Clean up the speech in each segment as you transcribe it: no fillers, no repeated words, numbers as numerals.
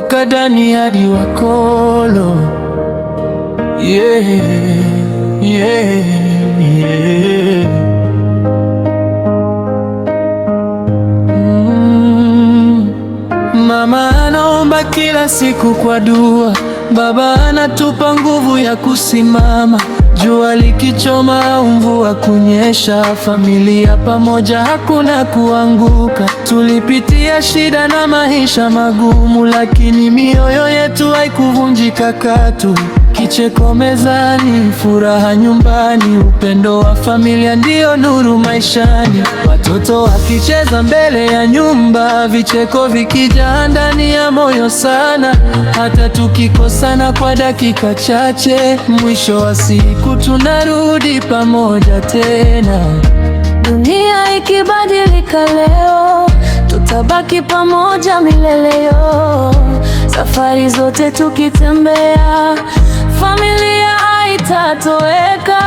kutoka Dani hadi Wakolo. Yeah, yeah, yeah. Mama anaomba kila siku kwa dua, baba anatupa nguvu ya kusimama. Jua likichoma au mvua kunyesha, familia pamoja, hakuna kuanguka. Tulipitia shida na maisha magumu, lakini mioyo yetu haikuvunjika katu. Kicheko mezani, furaha nyumbani, upendo wa familia ndio nuru maishani. Watoto wakicheza mbele ya nyumba, vicheko vikijaa ndani ya moyo sana. Hata tukikosana kwa dakika chache, mwisho wa siku tunarudi pamoja tena. Dunia ikibadilika leo, tutabaki pamoja milele yo. Safari zote tukitembea, familia haitatoweka.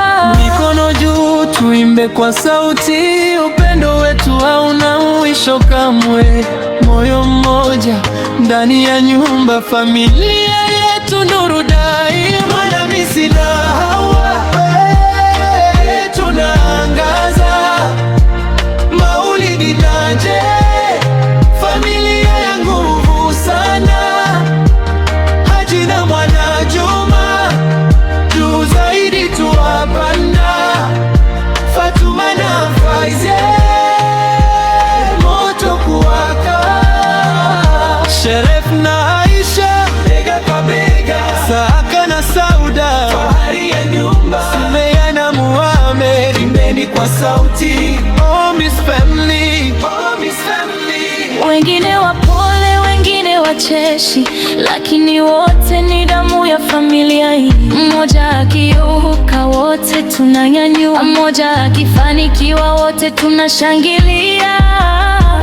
Mikono juu tuimbe kwa sauti, upendo wetu hauna mwisho kamwe. Moyo mmoja ndani ya nyumba, familia yetu nuru daima. Na misi na Hawa tunaangaza, Maulidi Naje, familia ya nguvu sana. Haji na Mwana Juma, juu zaidi tuwapanda. Fatuma na Faize, moto kuwaka. Sheref na Aisha, bega kwa bega. Saaka na Sauda, fahari ya nyumba. Sumeya na Muhammad, imbeni kwa sauti. Oh Miss Family, oh Miss Family. Wengine wapole, wengine wacheshi, lakini wote ni damu ya familia hii. Mmoja akiuka wote tunanyanyua, mmoja akifanikiwa wote tunashangilia.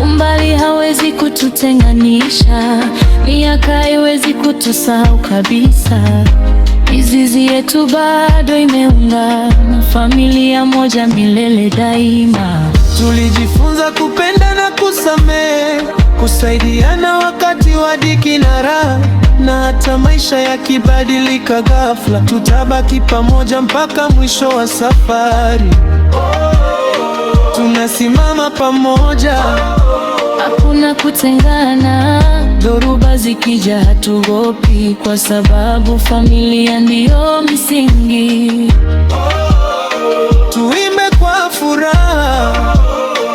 Umbali hawezi kututenganisha, miaka haiwezi kutusahau kabisa. Mizizi yetu bado imeungana, familia moja milele daima. Tulijifunza kupenda na kusamehe, kusaidiana wakati wa dhiki na raha. Na hata maisha yakibadilika ghafla, tutabaki pamoja mpaka mwisho wa safari. Tunasimama pamoja, hakuna kutengana. Dhoruba zikija hatuogopi, kwa sababu familia ndiyo msingi. Tuimbe kwa furaha,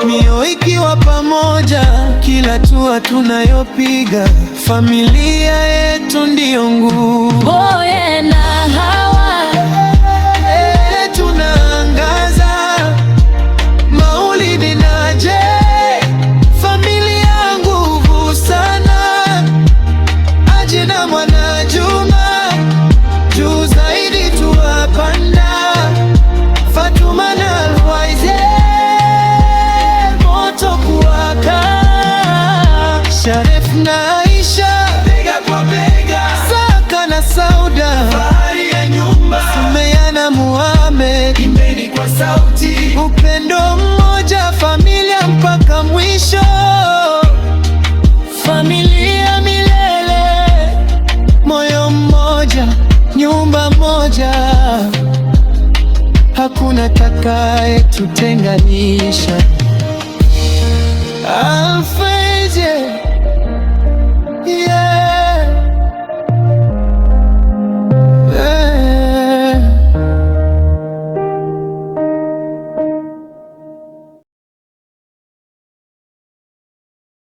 mioyo ikiwa pamoja. Kila hatua tunayopiga, familia yetu ndiyo nguvu. Boye na Hawa, tunaangaza. Maulidi Naje, familia nguvu sana. Haji na Mwana Juma, juu zaidi tuwapanda. Fatuma na Faize, moto kuwaka. Sharef na Aisha, bega kwa bega. Saaka na Sauda, fahari ya nyumba. Sumeya na Muhammad, imbeni kwa sauti. Upendo mmoja, familia mpaka mwisho. Familia milele, moyo mmoja, nyumba moja. Hakuna takaye tutenganisha. Alfeje